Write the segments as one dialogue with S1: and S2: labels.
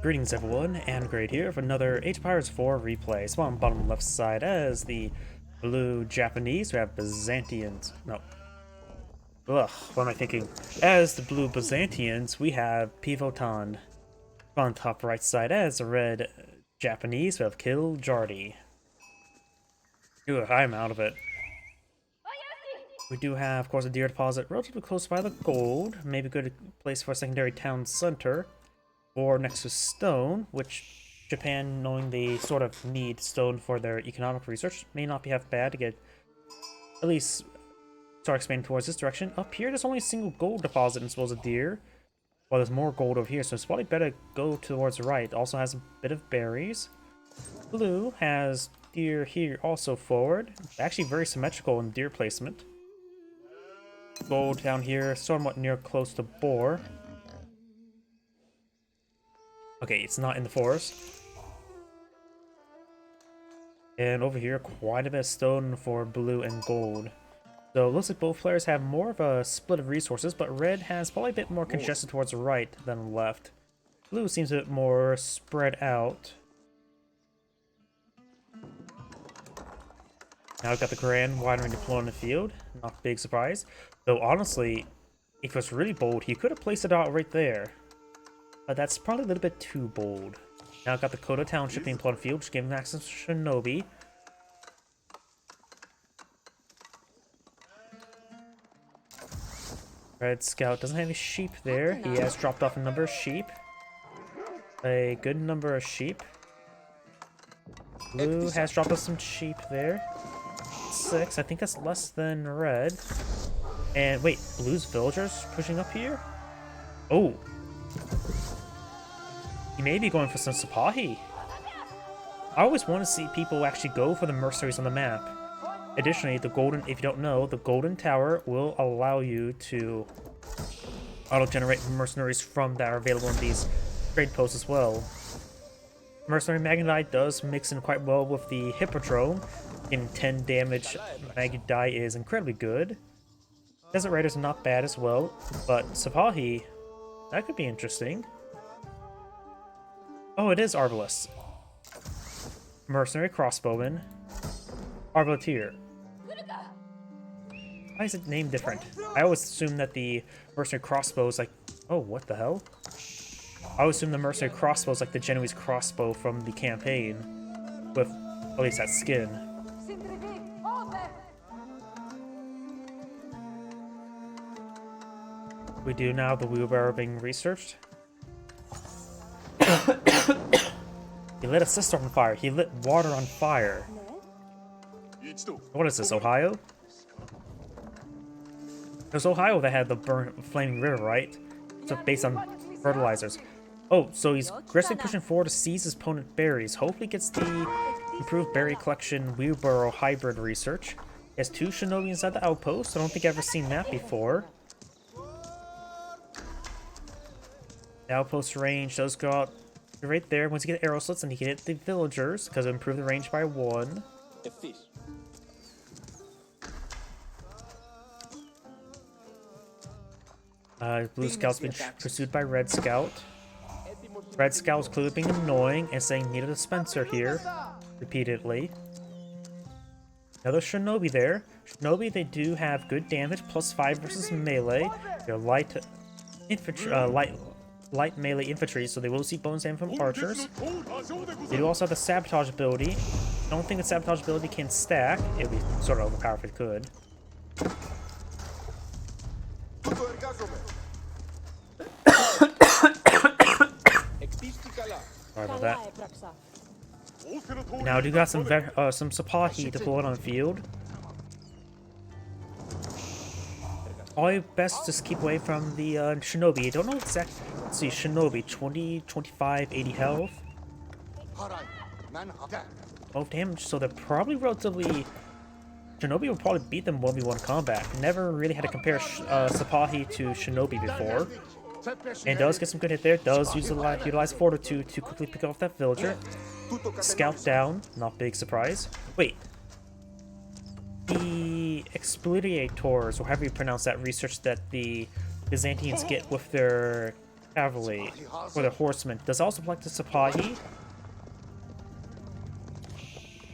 S1: Greetings everyone, and Great here for another Age of Pirates 4 replay. So on bottom left side as the blue Japanese, we have Byzantines. No. Ugh, what am I thinking? As the blue Byzantines, we have Pivotand. On top right side as the red Japanese, we have Kiljardi. Ugh, I'm out of it. We do have, of course, a deer deposit relatively close by the gold. Maybe a good place for a secondary town center. Or next to stone, which Japan, knowing they sort of need stone for their economic research, may not be half bad to get at least start expanding towards this direction. Up here, there's only a single gold deposit in supposed deer. Well, there's more gold over here, so it's probably better to go towards the right. It also has a bit of berries. Blue has deer here also forward. Actually very symmetrical in deer placement. Gold down here, somewhat near close to boar. Okay, it's not in the forest. And over here, quite a bit of stone for blue and gold. So it looks like both players have more of a split of resources, but red has probably a bit more congested towards the right than the left. Blue seems a bit more spread out. Now I've got the Grand Widening deployed on the field. Not a big surprise. Though honestly, if it was really bold, he could have placed it out right there. But that's probably a little bit too bold. Now I've got the Kota Township being plotted field, which giving access to Shinobi. Red Scout doesn't have any sheep there. He has dropped off a number of sheep. A good number of sheep. Blue has dropped off some sheep there. 6. I think that's less than red. And wait, blue's villagers pushing up here? Oh. He may be going for some Sipahi. I always want to see people actually go for the mercenaries on the map. Additionally, the golden, if you don't know, the golden tower will allow you to auto-generate mercenaries from that are available in these trade posts as well. Mercenary Magnetite does mix in quite well with the Hippodrome. In 10 damage, Magnetite is incredibly good. Desert Raiders are not bad as well, but Sipahi, that could be interesting. Oh, it is Arbalest. Mercenary Crossbowman. Arbaleteer. Why is it named different? I always assume that the Mercenary Crossbow is like... Oh, what the hell? I always assume the Mercenary Crossbow is like the Genoese crossbow from the campaign. With at least that skin. We do now the wheelbarrow being researched. He lit a cistern on fire. He lit water on fire. What is this, Ohio? It was Ohio that had the flaming river, right? So based on fertilizers. Oh, so he's aggressively pushing forward to seize his opponent berries. Hopefully gets the improved berry collection wheelbarrow hybrid research. He has 2 shinobi inside the outpost. I don't think I've ever seen that before. The outpost range does go out right there. Once you get arrow slits, and he can hit the villagers because it'll improve the range by 1. Blue Scout's been pursued by Red Scout. Red Scout's clearly being annoying and saying need a dispenser here repeatedly. Another Shinobi there. Shinobi, they do have good damage, +5 versus melee. They're light infantry, light melee infantry, so they will see bonus damage from archers. They do also have the sabotage ability. I don't think the sabotage ability can stack. It would be sort of overpowered if it could. Sorry about that. Now, do got some Sipahi deployed on the field. Probably best just keep away from the Shinobi. I don't know exactly. Let's see, Shinobi, 20, 25, 80 health. 12 damage, so they're probably relatively... Shinobi will probably beat them 1v1 combat. Never really had to compare Sipahi to Shinobi before. And does get some good hit there. Does utilize Fortitude to quickly pick off that villager. Scout down. Not big surprise. Wait. The Expoliators, or however you pronounce that, research that the Byzantines get with their cavalry for the horsemen. Does also apply to Sipahi.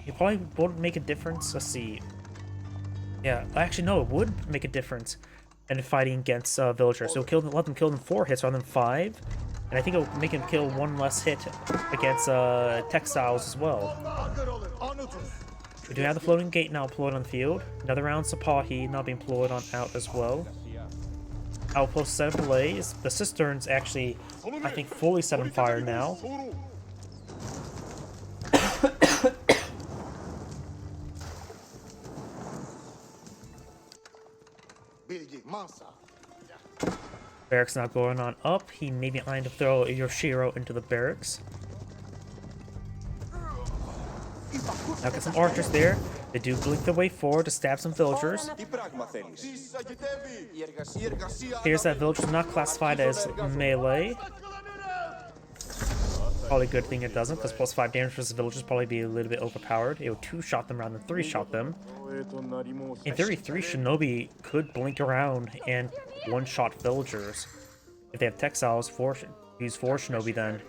S1: It probably won't make a difference. Let's see. Yeah, actually no, it would make a difference in fighting against villagers. So let them kill them 4 hits rather than 5. And I think it'll make him kill 1 less hit against textiles as well. We do have the floating gate now employed on the field. Another round Sipahi now being employed on out as well. Outpost set ablaze. The cisterns actually, I think, fully set on fire now. Barracks now going on up. He may be eyeing to throw Yoshiro into the barracks. Now got some archers there. They do blink their way forward to stab some villagers. Here's that villager not classified as melee. Probably a good thing it doesn't, because +5 damage versus villagers probably be a little bit overpowered. It would 2-shot them rather than 3-shot them. In theory, 3 shinobi could blink around and 1-shot villagers. If they have textiles, use 4 shinobi then.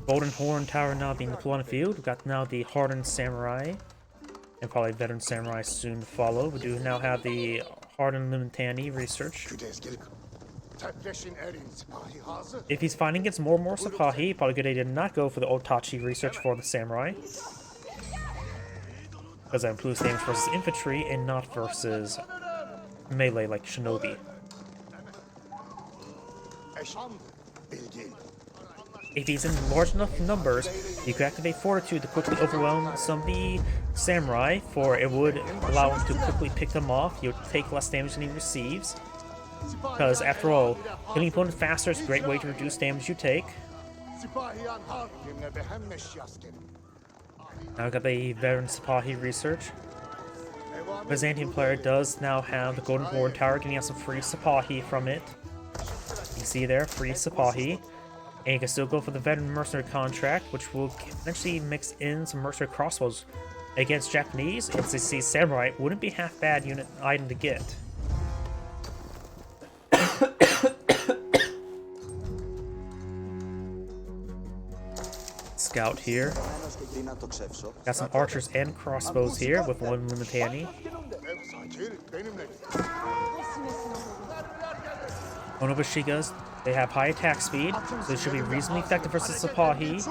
S1: Golden Horn Tower now being deployed on the field. We've got now the hardened samurai, and probably veteran samurai soon to follow. We do now have the hardened Limitani research. If he's fighting against more and more Sipahi, probably a good idea to not go for the Otachi research for the samurai, because that improves damage versus infantry and not versus melee like shinobi. If he's in large enough numbers, you could activate Fortitude to quickly overwhelm some of the samurai, for it would allow him to quickly pick them off. You'll take less damage than he receives. Because, after all, killing opponent faster is a great way to reduce damage you take. Now I got the veteran Sipahi research. Byzantine player does now have the Golden Horn Tower, getting out some free Sipahi from it. You see there, free Sipahi. And you can still go for the veteran mercenary contract, which will eventually mix in some mercenary crossbows against Japanese. If they see samurai, wouldn't be half bad unit item to get. Scout here. Got some archers and crossbows here with 1 Limitani. Onobushigas, they have high attack speed, so they should be reasonably effective versus Sipahi.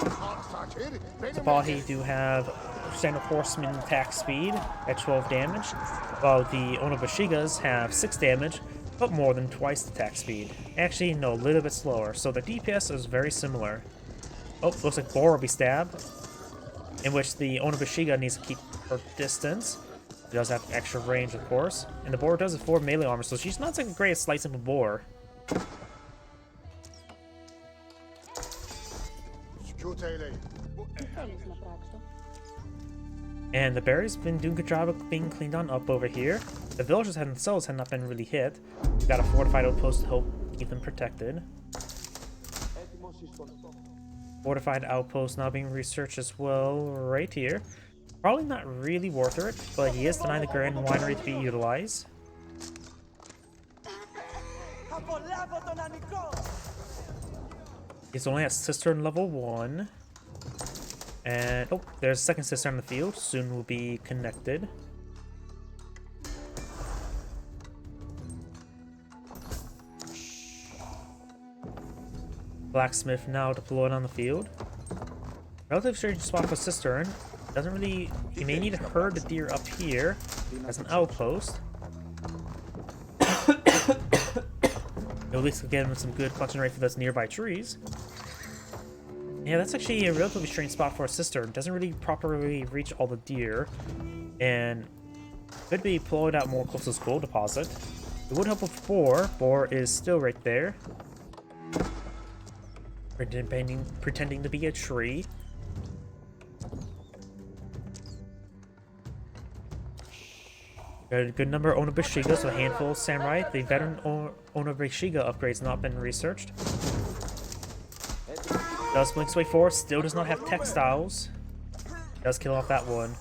S1: Sipahi do have standard horseman attack speed at 12 damage, while the Onobushigas have 6 damage, but more than twice the attack speed. Actually, no, a little bit slower, so the DPS is very similar. Oh, looks like Bora will be stabbed, in which the Onobushiga needs to keep her distance. She does have extra range, of course, and the Bora does have 4 melee armor, so she's not the greatest slicing of a boar. And the berries been doing a good job of being cleaned on up over here. The villagers themselves have not been really hit. We've got a fortified outpost to help keep them protected. Fortified outpost now being researched as well, right here. Probably not really worth it, but he is denying the Grand Winery to be utilized. He's only at cistern level 1. And, oh, there's a second cistern on the field. Soon will be connected. Blacksmith now deployed on the field. Relatively strange spot for cistern. Doesn't really... You may need to herd the deer up here as an outpost. At least get him some good collection rate for those nearby trees. Yeah, that's actually a relatively strange spot for a cistern. Doesn't really properly reach all the deer, and could be deployed out more close to this gold deposit. It would help with Boar. Boar is still right there, pretending to be a tree. Got a good number of Onobushiga, so a handful of samurai. The veteran Onobushiga upgrade's not been researched. Does blinks way forward, still does not have textiles. Does kill off that one.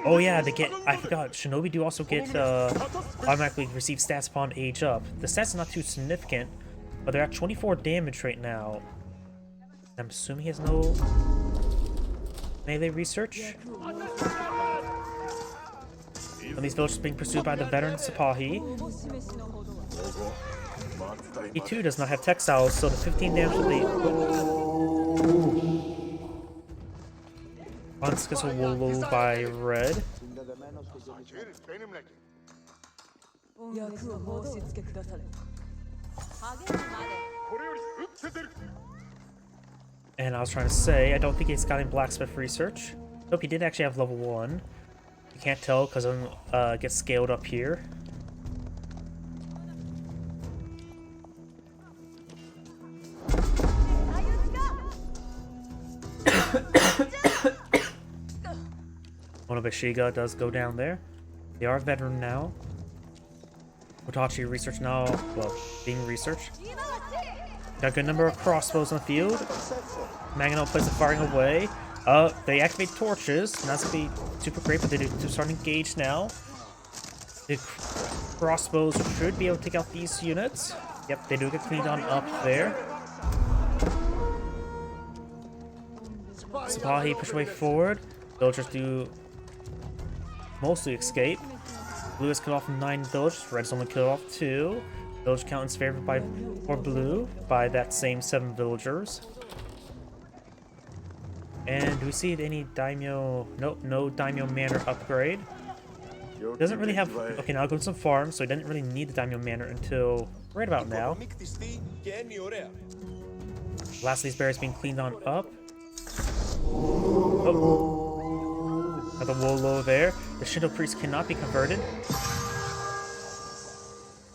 S1: Oh yeah, they get, I forgot, Shinobi do also get automatically receive stats upon age up. The stats are not too significant, but they're at 24 damage right now. I'm assuming he has no melee research. And these villagers being pursued by the veteran Sipahi. He too does not have textiles, so the 15 damage will be... Once gets a Wolo by red. And I was trying to say, I don't think he's got any blacksmith research. Nope, he did actually have level 1. You can't tell because it gets scaled up here. Onobeshiga does go down there. They are veteran now. Otachi research now, well, being researched. Got a good number of crossbows on the field. Magano plays the firing away. They activate torches, and that's gonna be super great, but they do start to engage now. The crossbows should be able to take out these units. Yep, they do get cleaned on up there. Sipahi push way forward. Villagers do mostly escape. Blue has cut off 9 villagers. Red's only cut off 2. Village count is favored for blue by that same 7 villagers. And do we see any daimyo? Nope, no daimyo manor upgrade. Doesn't really have. Okay, now go to some farms, so he doesn't really need the daimyo manor until right about now. Last of these berries being cleaned on up. Oh. Got the Wolo there. The Shinto priest cannot be converted.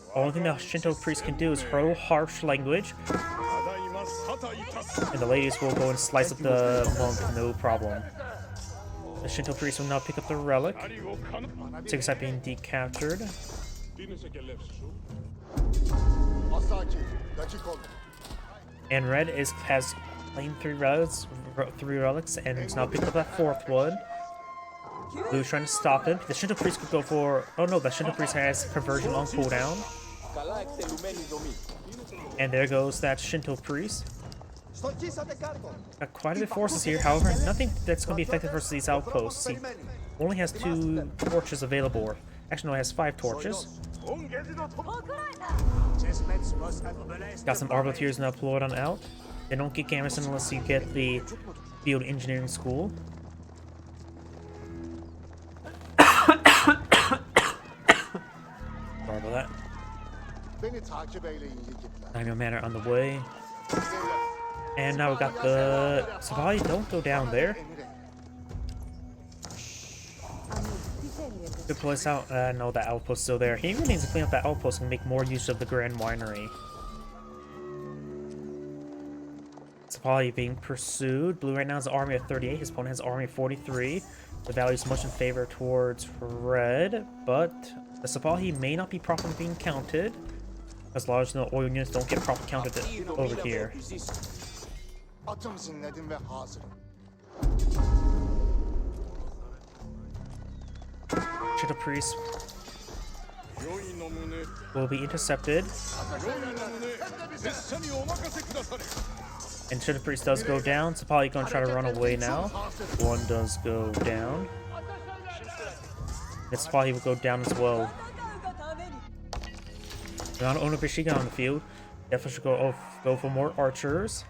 S1: The only thing the Shinto priest can do is hurl harsh language. And the ladies will go and slice up the monk, no problem. The Shinto priest will now pick up the relic. Six being decaptured. And red has claimed 3 relics, and it's now picked up that 4th one. Blue's trying to stop him. The Shinto priest could go for... Oh no, the Shinto priest has conversion on cooldown. And there goes that Shinto priest. Got quite a bit of forces here, however, nothing that's going to be effective versus these outposts. He only has 2 torches available. Actually, no, he has 5 torches. Got some Arbiteers now deployed on out. They don't get garrison unless you get the field engineering school. Sorry about that. Daimyo Manor on the way. And now we got the Sipahi. Don't go down there. Good place out. No, that outpost still there. He really needs to clean up that outpost and make more use of the Grand Winery. Sipahi being pursued. Blue right now has an army of 38. His opponent has an army of 43. The value is much in favor towards red, but the Sipahi may not be properly being counted, as large as the oil units don't get properly counted over here. Shinto priest will be intercepted. And Shinto priest does go down. Sipahi gonna try to run away now. 1 does go down. And Sipahi will go down as well. Not Onobeshiga on the field. Definitely should go for more archers.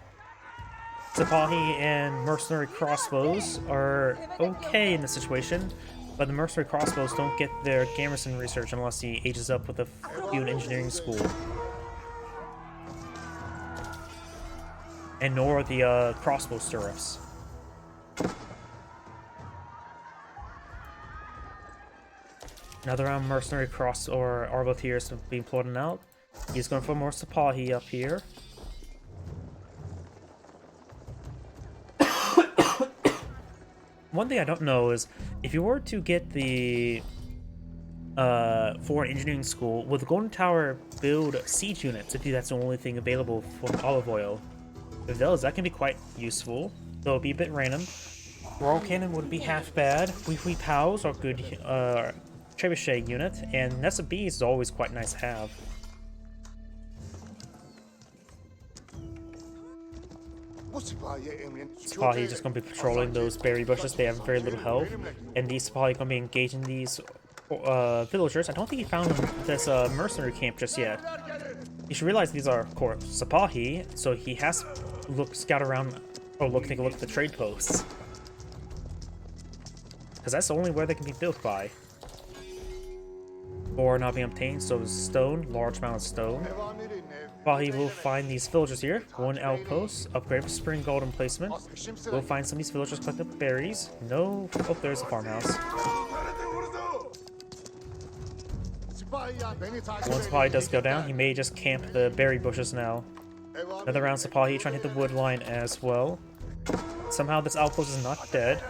S1: Sipahi and mercenary crossbows are okay in this situation, but the mercenary crossbows don't get their garrison research unless he ages up with the field engineering school. And nor the crossbow stirrups. Another round mercenary cross or Arbiteers being plotted out. He's going for more Sipahi up here. One thing I don't know is if you were to get the for engineering school, will the Golden Tower build siege units if that's the only thing available from olive oil? If it does, that can be quite useful, though it'll be a bit random. Royal Cannon would be half bad. Wee Pows are good trebuchet unit, and Nest of Bees is always quite nice to have. Sipahi is just going to be patrolling those berry bushes. They have very little health, and these Sipahi are going to be engaging these villagers. I don't think he found this mercenary camp just yet. You should realize these are, of course, Sipahi, so he has to scout around, or take a look at the trade posts. Because that's the only where they can be built by. Ore not being obtained, so is stone, large amount of stone. Sipahi will find these villagers here. One outpost, upgrade for spring golden placement. We'll find some of these villagers collect up berries. No, oh, there's a farmhouse. Once Sipahi does go down, he may just camp the berry bushes now. Another round Sipahi trying to hit the wood line as well. Somehow this outpost is not dead.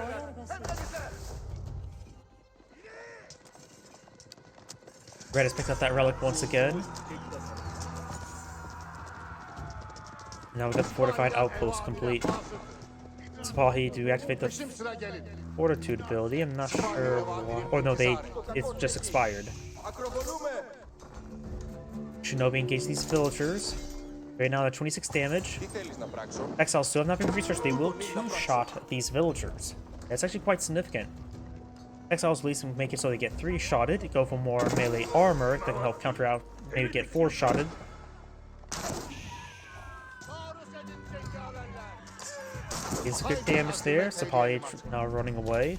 S1: Red has picked up that relic once again. Now we've got the fortified outpost complete. Sipahi to activate the fortitude ability. I'm not sure why. Oh no, it's just expired. Shinobi engage these villagers. Right now they're 26 damage. Exiles still have not been researched. They will two-shot these villagers. That's actually quite significant. Exiles at least make it so they get 3-shotted. Go for more melee armor that can help counter out, maybe get 4-shotted. It's good damage there. Sipahi now running away.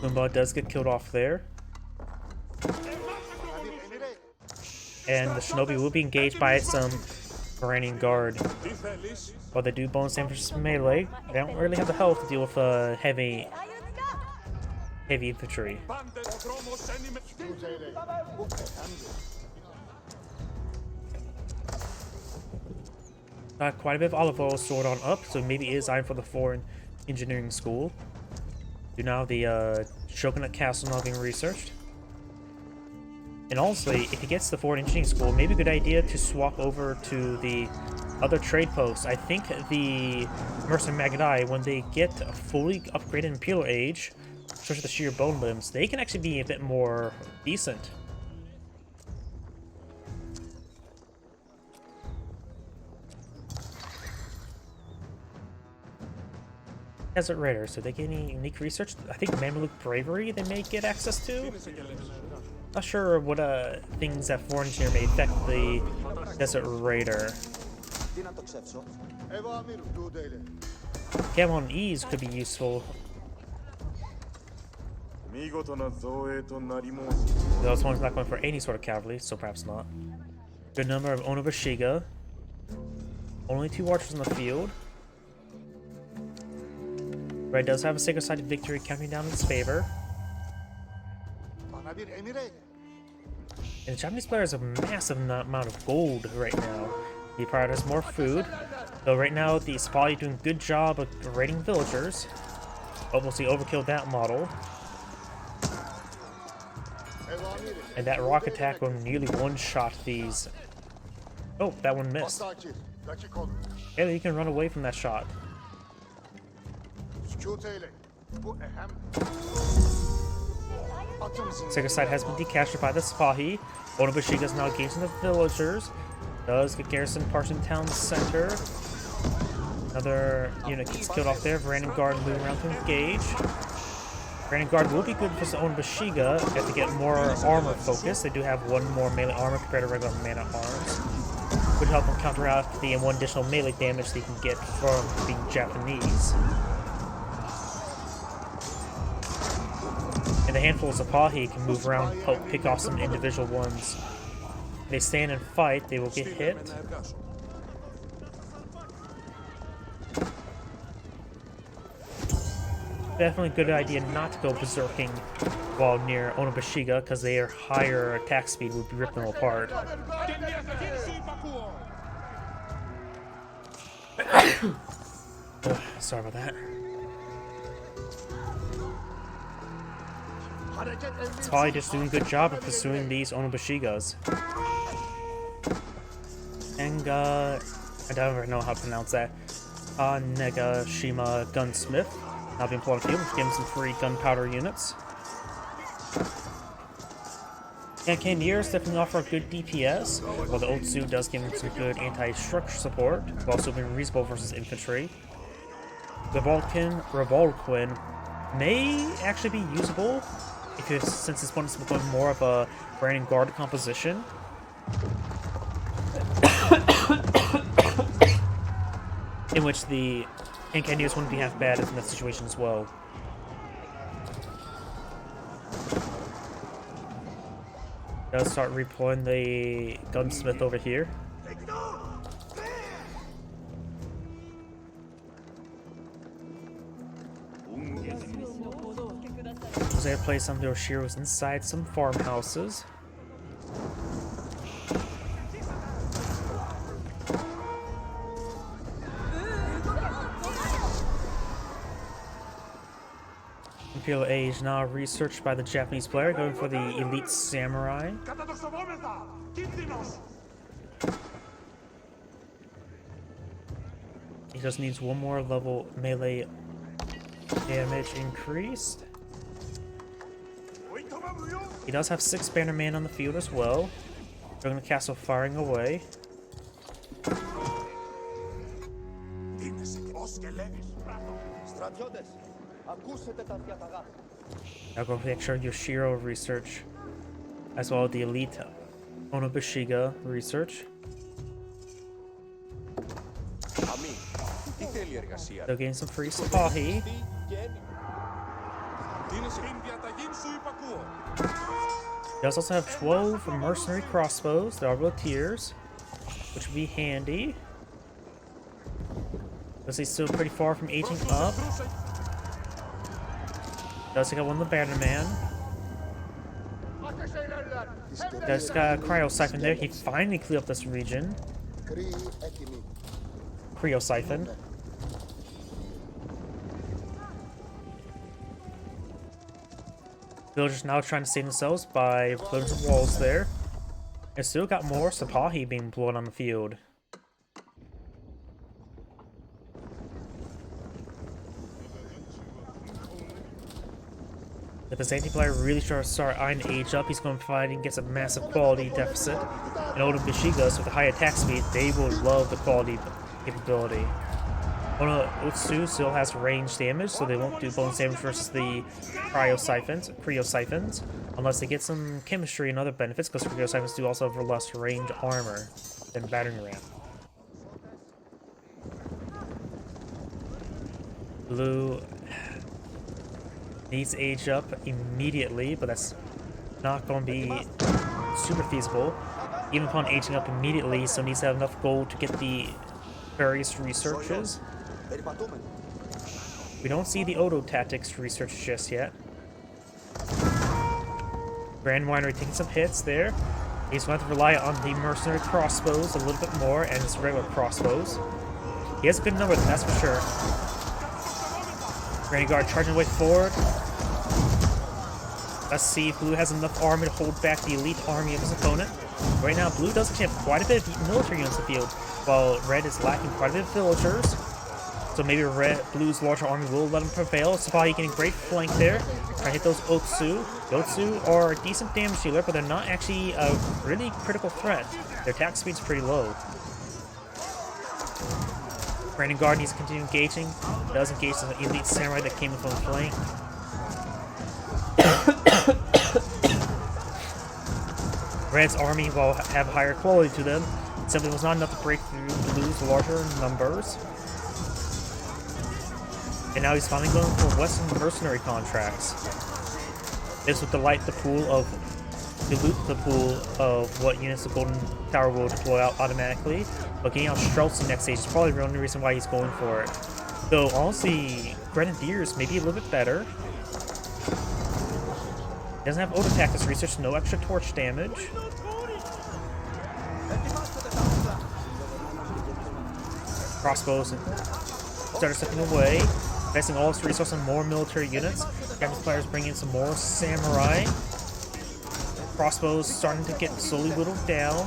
S1: Kumba does get killed off there. And the Shinobi will be engaged by some Iranian guard. While they do bonus damage melee, they don't really have the health to deal with heavy infantry. Got quite a bit of olive oil stored on up, so maybe it is time for the foreign engineering school. Do now the Shogunate Castle now being researched. And honestly, if he gets the foreign engineering school, maybe a good idea to swap over to the other trade posts. I think the Mercenary Magadai, when they get a fully upgraded Imperial Age, especially the sheer bone limbs, they can actually be a bit more decent. Desert Raiders, so they get any unique research? I think Mameluke Bravery they may get access to? Not sure what things that foreign engineer may affect the Desert Raider. Gamon Ease could be useful. Those one's not going for any sort of cavalry, so perhaps not. Good number of Onobashiga. Only 2 archers in the field. Red does have a single-sided victory counting down in its favor. And the Japanese player has a massive amount of gold right now. He prioritizes more food. Though right now, the Sipahi doing a good job of raiding villagers. Almost he overkilled that model. And that rock attack will nearly one-shot these. Oh, that one missed. Yeah, you can run away from that shot. Second side has been decaptured by the Sipahi. Onobashiga is now engaging the villagers. Does get garrison partially in town center. Another unit gets killed off there. Random guard moving around to engage. Random guard will be good for the Onobashiga if they get more armor focus. They do have 1 more melee armor compared to regular mana arms. Would help them counteract the 1 additional melee damage they can get from being Japanese. And a handful of Sipahi can move around and pick off some individual ones. If they stand and fight, they will get hit. Definitely a good idea not to go berserking while near Onobashiga, because their higher attack speed would rip them apart. Sorry about that. It's probably just doing a good job of pursuing these Onobushigas. Enga, I don't even know how to pronounce that. Negashima Gunsmith. Now being pulled on the field, give him some free gunpowder units. And Cannoneers definitely offer good DPS, while the Otsu does give him some good anti-structure support, while still being reasonable versus infantry. The Revolquin may actually be usable since this one is becoming more of a Branding Guard composition. In which the Cannoneers wouldn't be half bad in that situation as well. Does start redeploying the gunsmith over here. So they place some of their Shiros inside some farmhouses. Imperial Age now researched by the Japanese player, going for the elite samurai. He just needs one more level melee damage increased. He does have 6 bannermen on the field as well. They're going to castle firing away. Now go for the extra Yoshiro research, as well as the elite Onobushiga research. They'll gain some free Sapahi. He does also have 12 mercenary crossbows. They are Arbaletiers, which would be handy. Because he's still pretty far from aging up. Does take out one of the Bannerman. Does got a Cryo Siphon there. He finally cleared up this region. Cryo Siphon. Villagers now trying to save themselves by building some walls there. And still got more Sapahi being blown on the field. If the Byzantine player really tries to start eyeing age up, he's going to find and gets a massive quality deficit. And Onobushigas with a high attack speed, they will love the quality capability. Otsu still has range damage, so they won't do bonus damage versus the Cryo Siphons, unless they get some chemistry and other benefits, because Cryo Siphons do also have less range armor than Battering Ram. Blue needs to age up immediately, but that's not going to be super feasible. Even upon aging up immediately, so needs to have enough gold to get the various researches. We don't see the Odo Tactics research just yet. Grand Winery taking some hits there. He's going to have to rely on the mercenary crossbows a little bit more and his regular crossbows. He has a good number of them, that's for sure. Grand Guard charging way forward. Let's see if Blue has enough army to hold back the elite army of his opponent. Right now, Blue does actually have quite a bit of military units in the field, while Red is lacking quite a bit of villagers. So maybe Blue's larger army will let him prevail. Sapahi getting great flank there. Trying to hit those Otsu. The Otsu are a decent damage dealer, but they're not actually a really critical threat. Their attack speed's pretty low. Brandon Guard needs to continue engaging. He does engage the elite samurai that came from flank. Red's army will have higher quality to them. Simply was not enough to break through Blue's larger numbers. And now he's finally going for Western mercenary contracts. This would dilute the pool of what units the Golden Tower will deploy out automatically. But getting out Streltsy next stage is probably the only reason why he's going for it. Though honestly, Grenadiers may be a little bit better. He doesn't have Odo Tactics research, no extra torch damage. Crossbows started stepping away. Investing all its resources on more military units. Japanese players bring in some more samurai. Crossbows starting to get slowly whittled down.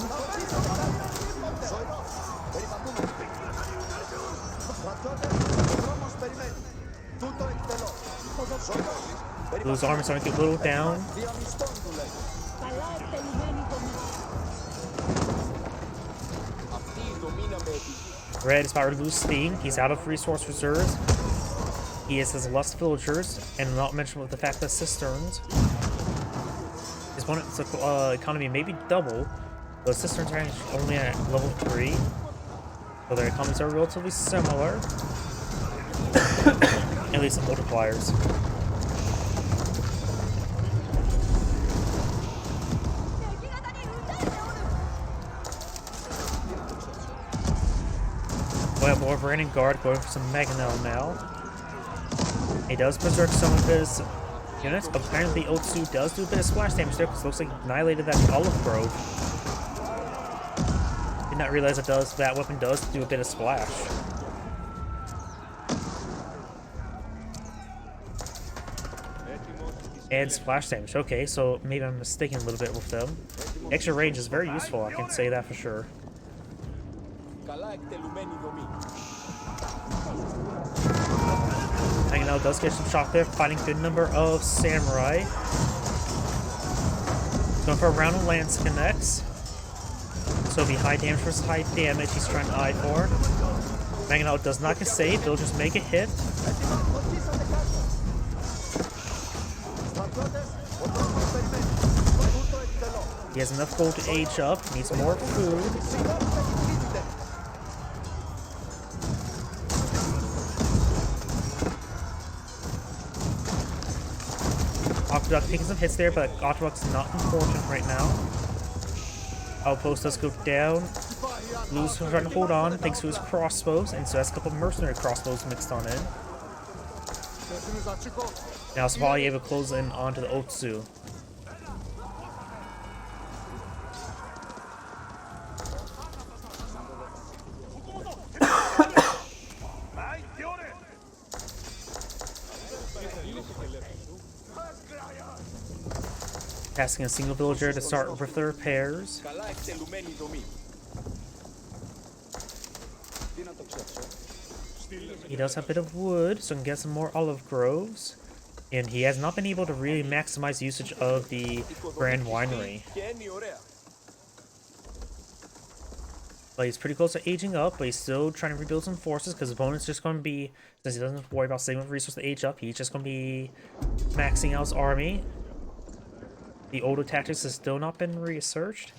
S1: Blue's army starting to get whittled down. Red is about to lose steam. He's out of resource reserves. He has his less villagers, and not mention with the fact that cisterns. His opponent's economy may be double, but cisterns are only at level 3. So their economies are relatively similar. At least the multipliers. We have more Brandon Guard going for some Mangonel now. He does berserk some of his units. Apparently Otsu does do a bit of splash damage there because it looks like he annihilated that olive grove. Did not realize that weapon does do a bit of splash. And splash damage. Okay, so maybe I'm mistaken a little bit with them. Extra range is very useful, I can say that for sure. Mangonel does get some shot there, fighting a good number of samurai. Going for a round of lance connects. So it'll be high damage versus high damage he's trying to eye for. Mangonel does not get saved, it'll just make a hit. He has enough gold to age up, needs more food. Aqueduct taking some hits there, but Aqueduct's not important right now. Outpost does go down. Blue's trying to hold on thanks to his crossbows, and so has a couple of mercenary crossbows mixed on in. Now Savali able to close in onto the Otsu. Tasking a single villager to start with the repairs. He does have a bit of wood, so he can get some more olive groves. And he has not been able to really maximize usage of the Grand Winery. But he's pretty close to aging up, but he's still trying to rebuild some forces because his opponent's just going to be, since he doesn't worry about saving up resources to age up, he's just going to be maxing out his army. The Odo tactics has still not been researched.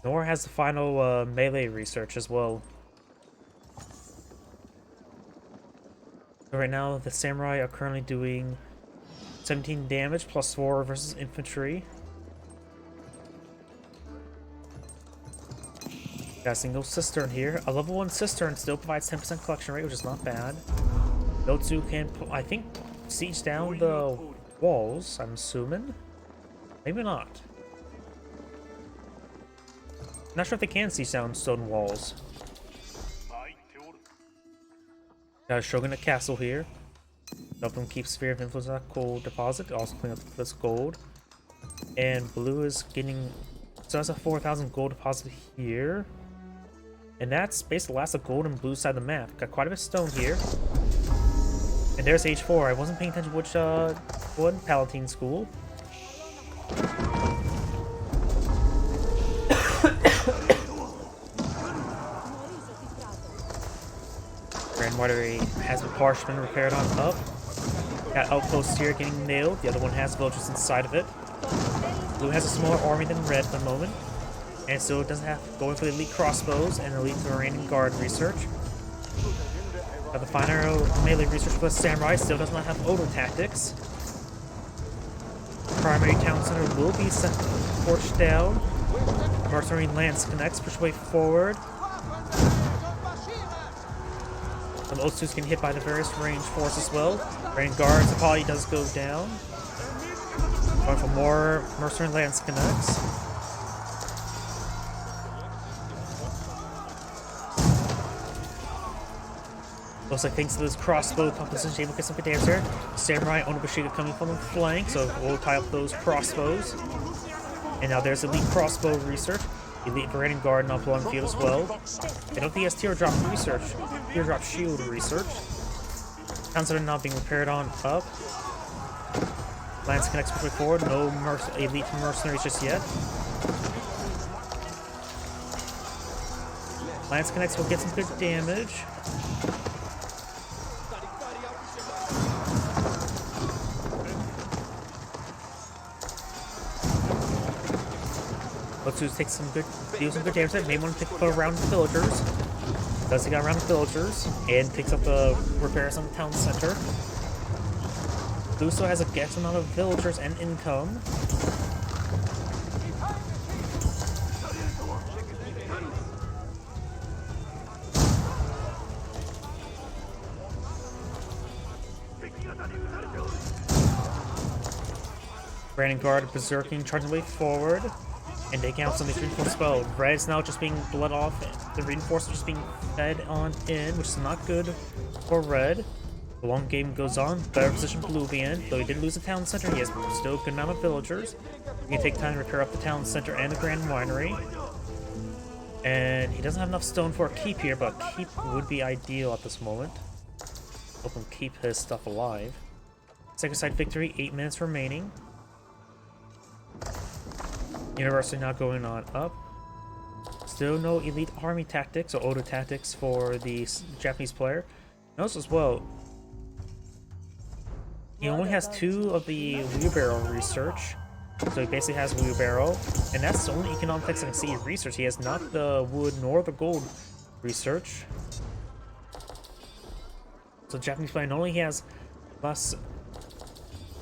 S1: Nor has the final melee research as well. So right now, the samurai are currently doing 17 damage plus 4 versus infantry. Got a single cistern here. A level 1 cistern still provides 10% collection rate, which is not bad. Otsu can, I think, siege down the walls, I'm assuming. Maybe not. Not sure if they can siege down stone walls. Got a Shogunate Castle here. Help him keep Sphere of Influence on that gold deposit. Also clean up this gold. And blue is getting... So that's a 4,000 gold deposit here. And that's basically the last of gold and blue side of the map. Got quite a bit of stone here. And there's H4. I wasn't paying attention to which one. Palatine School. Grand Winery has been partially been repaired on up. Got outposts here getting nailed. The other one has villagers inside of it. Blue has a smaller army than red at the moment. And so it doesn't have going for the elite crossbows and elite Iranian guard research. The final melee research for the samurai still does not have Odo tactics. Primary town center will be sent torched down. Mercenary lance connects, push way forward. Some Otsus can hit by the various range force as well. Rain guards, the poly does go down. Going for more mercenary lance connects. Looks like thanks to this crossbow composition, able to get some good damage there. Samurai Onobushiga coming from the flank, so we'll tie up those crossbows. And now there's elite crossbow research. Elite Varangian Guard now below on the field as well. I don't think he has teardrop research. Teardrop shield research. Town center now being repaired on up. Lance connects quickly forward. No elite mercenaries just yet. Lance connects will get some good damage. Otsu takes some good, deals some good damage there. May want to put around the villagers. Does he got around the villagers and picks up the repairs on the town center. Luso has a guess amount of villagers and income. Varangian Guard berserking, charging way forward. And taking out some of these reinforced spell. Red's now just being bled off. The reinforcements just being fed on in, which is not good for Red. The long game goes on. Better position Blue be in. Though he did lose the town center, he has still a good amount of villagers. He can take time to repair up the town center and the Grand Winery. And he doesn't have enough stone for a keep here, but a keep would be ideal at this moment. Help him keep his stuff alive. Second side victory, 8 minutes remaining. University now going on up. Still no elite army tactics or auto tactics for the Japanese player. Notice as well, he only has 2 of the wheelbarrow research. So he basically has wheelbarrow, and that's the only economic text I can see research. He has not the wood nor the gold research. So Japanese player not only has less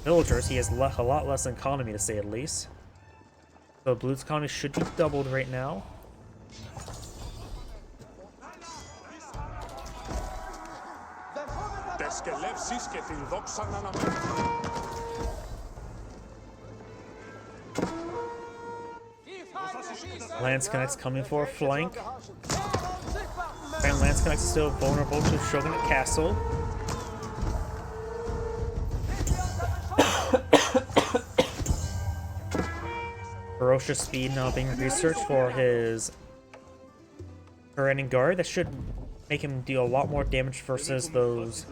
S1: villagers, he has a lot less economy, to say at least. So Blue's economy should be doubled right now. Lance Connect's coming for a flank. And Lance Connect's still vulnerable to Shogunate Castle. Ferocious speed now being researched for his Varangian Guard. That should make him deal a lot more damage versus those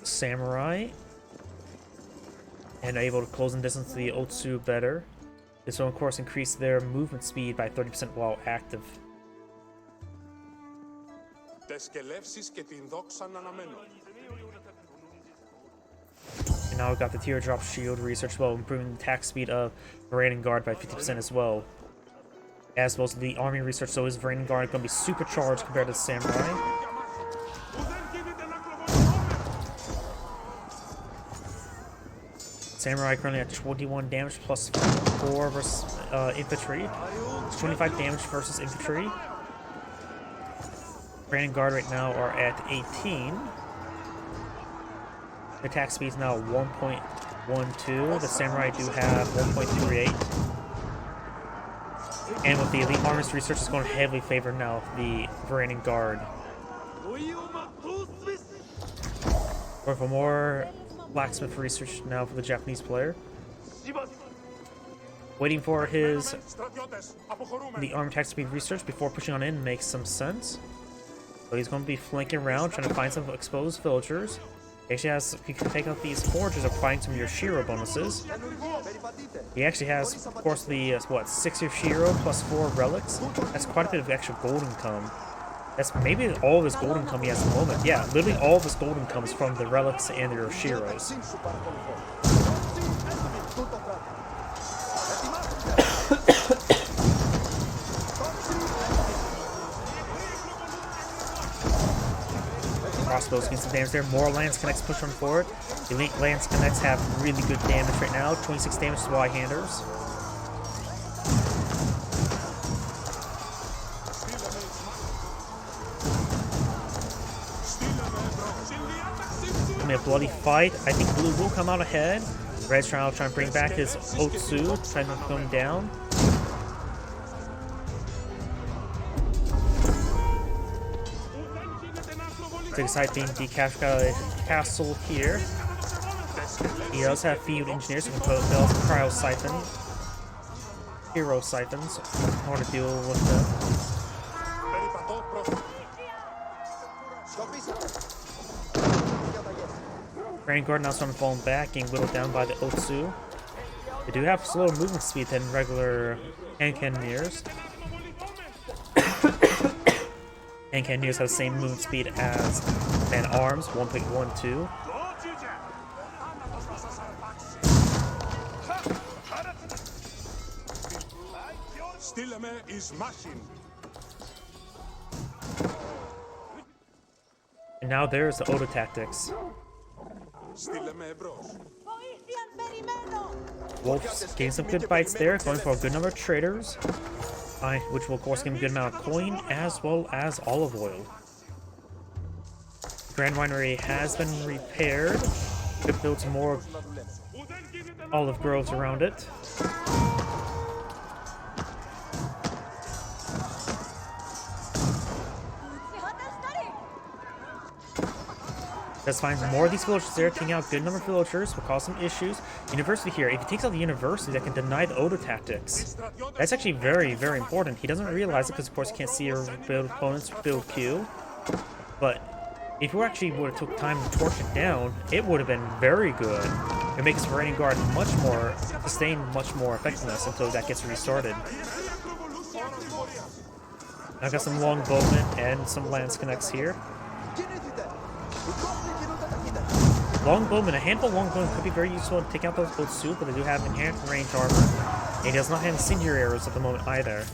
S1: samurai. And able to close in distance to the Otsu better. This will of course increase their movement speed by 30% while active. And now we've got the teardrop shield research while improving the attack speed of Varangian Guard by 50% as well. As well as the army research, so his Varangian Guard going to be supercharged compared to the samurai. Samurai currently at 21 damage plus 4 versus infantry. It's 25 damage versus infantry. Varangian Guard right now are at 18. The attack speed is now 1.12. The samurai do have 1.38. And with the elite armist research, it's going to heavily favor now the Varangian Guard. Or for more blacksmith research now for the Japanese player. Waiting for the arm attack speed research before pushing on in makes some sense. So he's going to be flanking around, trying to find some exposed villagers. He actually has, he can take out these forges of finding some Yoshiro bonuses. He actually has, of course, the, 6 Yoshiro plus 4 relics. That's quite a bit of extra gold income. That's maybe all of his gold income he has at the moment. Yeah, literally all of his gold income is from the relics and the Yoshiros. Crossbows getting some damage there. More Lance Connects push on forward. Elite Lance Connects have really good damage right now. 26 damage to Y-handers. A bloody fight. I think Blue will come out ahead. Red's trying to bring back his Otsu, trying to put him down. big side being the castle here. He does have field engineers who can build cryo siphon, hero siphons in order to deal with them. Grand Guard now starting falling back, getting whittled down by the Otsu. They do have slower movement speed than regular hand cannoneers. Hand cannoneers have the same movement speed as man-arms, 1.12. And now there's the Oda tactics. Wolves getting some good bites there, going for a good number of traders, which will of course give him a good amount of coin as well as olive oil. Grand Winery has been repaired. Could build some more olive groves around it. Let's find more of these villagers there, taking out a good number of villagers, will cause some issues. University here, if he takes out the university, that can deny the Oda tactics. That's actually very, very important. He doesn't realize it because, of course, he can't see or build opponents build Q. But if we actually would have took time to torch it down, it would have been very good. It would make his Raiding Guard sustain much more effectiveness until that gets restarted. I've got some longbowmen and some lance connects here. Longbowmen, a handful of longbowmen could be very useful to take out those Otsu, but they do have inherent range armor. And he does not have incendiary arrows at the moment either.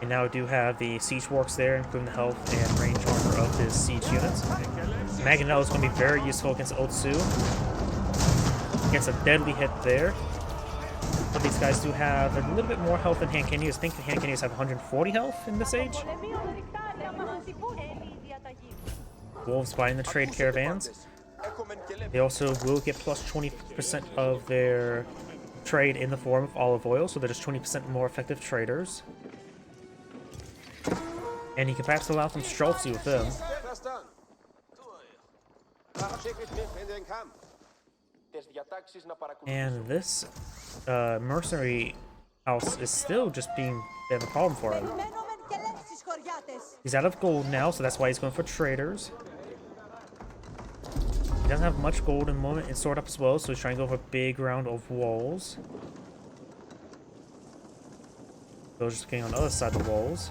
S1: And now we do have the siege works there, improving the health and range armor of his siege units. Mangonel is going to be very useful against Otsu. Gets a deadly hit there. But these guys do have a little bit more health than hand cannoneers. I think the hand cannoneers have 140 health in this age. Wolves buying the trade caravans. They also will get plus 20% of their trade in the form of olive oil, so they're just 20% more effective traders. And you can perhaps allow some Streltsy with them. And this mercenary house is still just being a bit of a problem for him. He's out of gold now, so that's why he's going for traders. He doesn't have much gold in the moment and stored up as well, so he's trying to go for a big round of walls. Those just getting on the other side of the walls.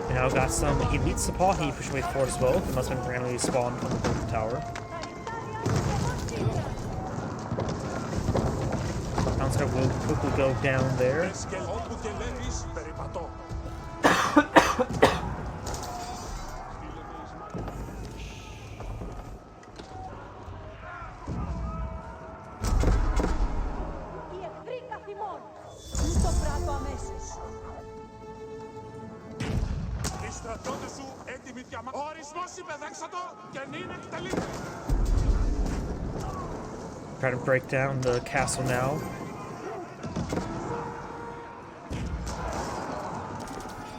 S1: We now got some elite Sipahi pushing way forward as well. They must have been randomly spawned on the golden tower. Counter will quickly go down there. Try to break down the castle now.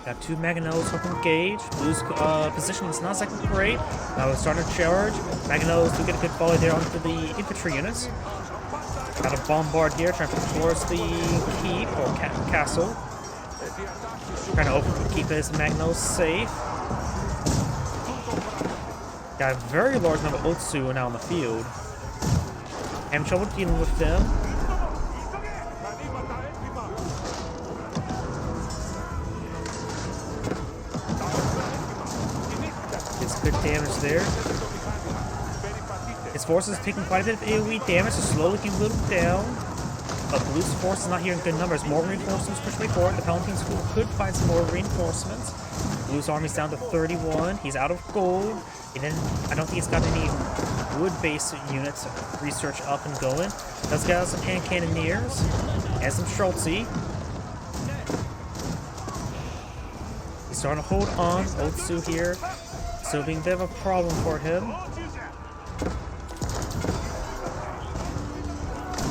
S1: Got two Mangonels up engaged. Blue's position is not exactly great. Now we're starting to charge. Mangonels do get a good volley there onto the infantry units. Got a bombard here, trying to push towards the keep or castle. Trying to keep his Mangonels safe. Got a very large number of Otsu now on the field. Having trouble dealing with them. Gets good damage there. His forces taking quite a bit of AoE damage, so slowly getting whittled down. But Blue's force is not here in good numbers. More reinforcements push way forward. The Palatine School could find some more reinforcements. Blue's army's down to 31. He's out of gold. And then I don't think he's got any wood-based units research up and going. Does get out some hand cannoneers and some Streltsy. He's starting to hold on. Otsu here, so being a bit of a problem for him.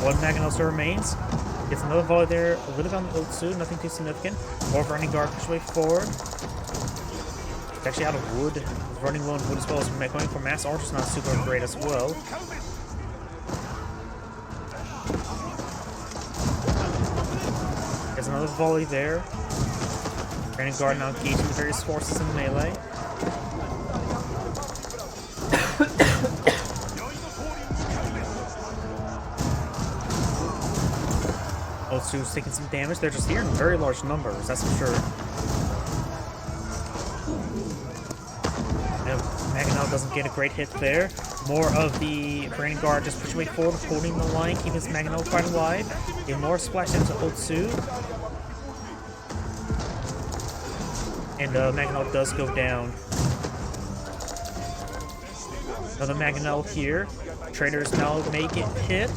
S1: One Mangonel still remains. Gets another volley there, a little bit on the Otsu, nothing too significant. More running guard, push way forward. It's actually out of wood, running low on wood as well as going for mass archer's not super great as well. There's another volley there. Running guard now engaging the various forces in melee. Otsu's taking some damage. They're just here in very large numbers, that's for sure. And Mangonel doesn't get a great hit there. More of the Branding Guard just pushing way forward, holding the line, keeping his Mangonel quite alive. Get more splash into Otsu. And Mangonel does go down. Another Mangonel here. Traders now make it hit.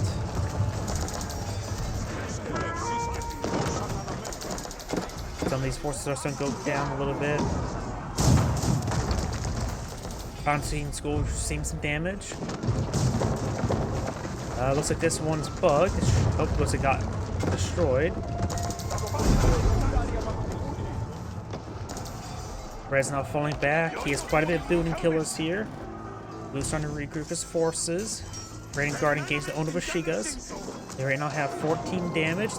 S1: Some of these forces are starting to go down a little bit. Byzantine school seeing some damage. Looks like this one's bugged. Oh, looks like it got destroyed. Red's now falling back. He has quite a bit of building killers here. Blue's trying to regroup his forces. Raining Guard engaged the Onobushigas. They right now have 14 damage.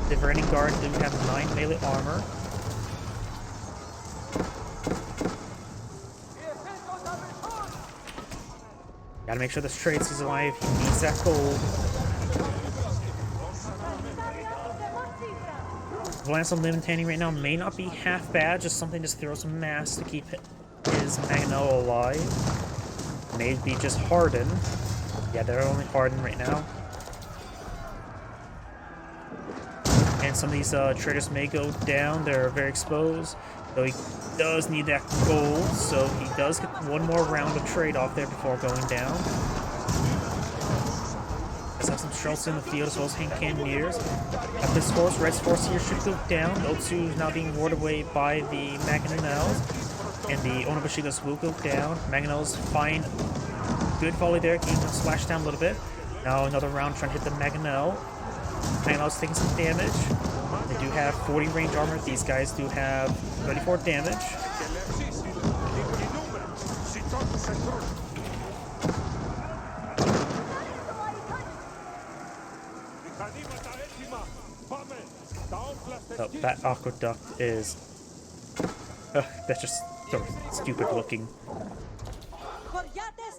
S1: The Raining Guard do have 9 melee armor. Gotta make sure this trade is alive. He needs that gold. Glance on Limitaning right now may not be half bad, just something to throw some mass to keep his Mangonel alive. Maybe just hardened. Yeah, they're only hardened right now. And some of these traders may go down. They're very exposed. Though he does need that gold, so he does get one more round of trade off there before going down. Let's have some Schultz in the field as well as Hank Cannoneers. At this force, Red's force here should go down. Otsu is now being warded away by the Mangonels. And the Onobushigas will go down. Mangonels find good volley there, keeping them splash down a little bit. Now another round trying to hit the Mangonel. Mangonel's taking some damage. They do have 40 range armor. These guys do have 34 damage. Oh, that aqueduct is... that's just sort of stupid looking.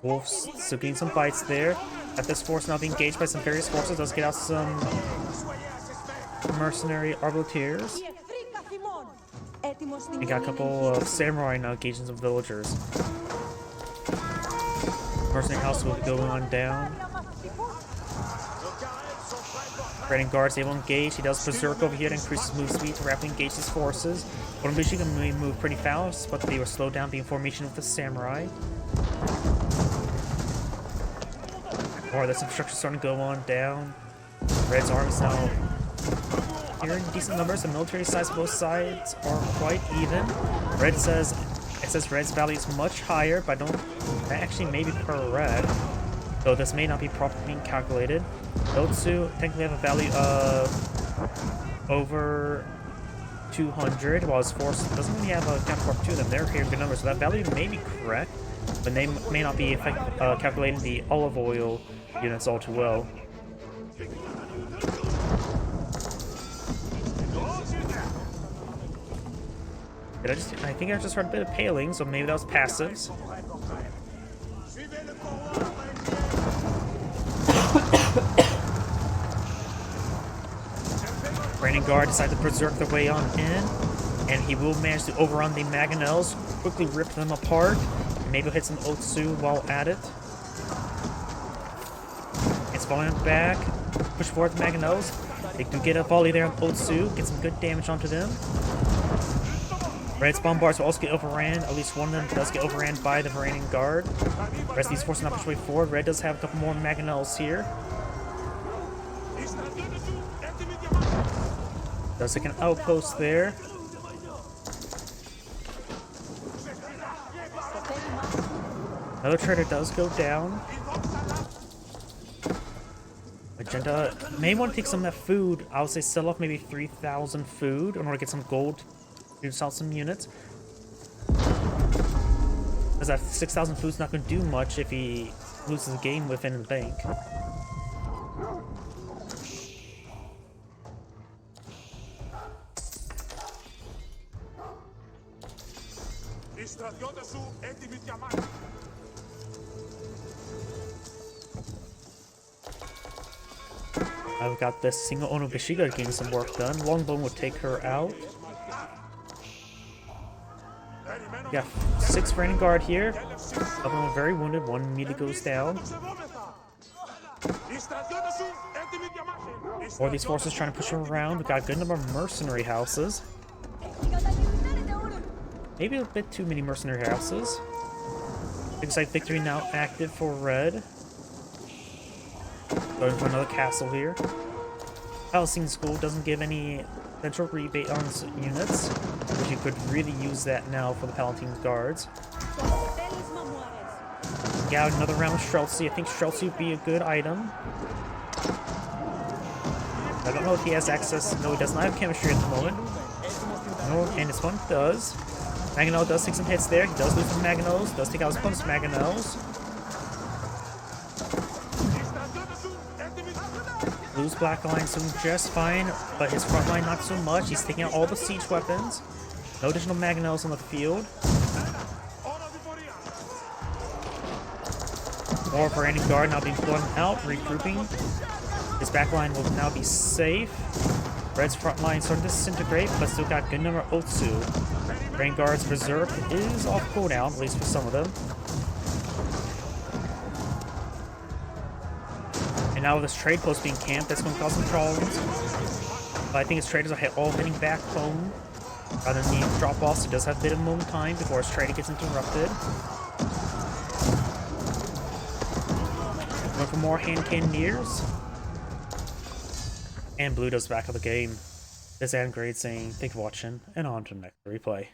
S1: Wolves still getting some bites there. At this force now being engaged by some various forces, does get out some mercenary arbaletiers. We got a couple of samurai now engaging some villagers. Mercenary house will go on down. Raining Guard's able to engage. He does Berserk over here to increase his move speed to rapidly engage his forces. Onobushiga can move pretty fast, but they were slowed down being formation with the samurai. Or this obstruction starting to go on down. Red's arm is now here in decent numbers. The military size of both sides are quite even. Red says Red's value is much higher, but that actually may be correct. Though this may not be properly being calculated. Otsu technically have a value of over 200, while his force doesn't really have a counterpart to them. They're here in good numbers, so that value may be correct, but they may not be calculating the olive oil units all too well. I think I just heard a bit of paling, so maybe that was passives. Raining Guard decided to berserk their way on in, and he will manage to overrun the Mangonels, quickly rip them apart, and maybe hit some Otsu while at it. It's falling back, push forward the Mangonels. They do get a volley there on Otsu, get some good damage onto them. Red's bombards will also get overran. At least one of them does get overran by the Raining Guard. The rest of these forces not push way forward. Red does have a couple more Mangonels here. Does like an outpost there. Another trader does go down. Magenta may want to take some of that food. I would say sell off maybe 3,000 food in order to get some gold to sell some units. Because that 6,000 food's not going to do much if he loses the game within the bank. I've got this single Ono Bishiga getting some work done. Longbone would take her out. Yeah, 6 Raining Guard here. Some of them very wounded, 1 immediately goes down. Or these forces trying to push them around. We've got a good number of mercenary houses. Maybe a bit too many mercenary houses. Looks like victory now active for red. Going for another castle here. Palestine School doesn't give any central rebate on units, but you could really use that now for the Palatine Guards. Got another round of Streltsy. I think Streltsy would be a good item. I don't know if he has access. No, he does not have chemistry at the moment. No, and this one does. Mangonel does take some hits there. He does lose some Mangonels. Does take out his opponent's Mangonels. Blue's black line's doing just fine, but his front line not so much. He's taking out all the siege weapons. No additional Mangonels on the field. More of Raining Guard now being blown out, regrouping. His back line will now be safe. Red's front line starting to disintegrate, but still got a good number of Otsu. Raining Guard's Berserk is off cooldown, at least for some of them. And now with this trade post being camped, that's going to cause some problems. But I think his traders are all heading back home. Rather than need drop-offs, he does have a bit of moment time before his trading gets interrupted. Going for more hand cannoneers. And Blue does back of the game. This is Adam Grade saying, thanks for watching, and on to the next replay.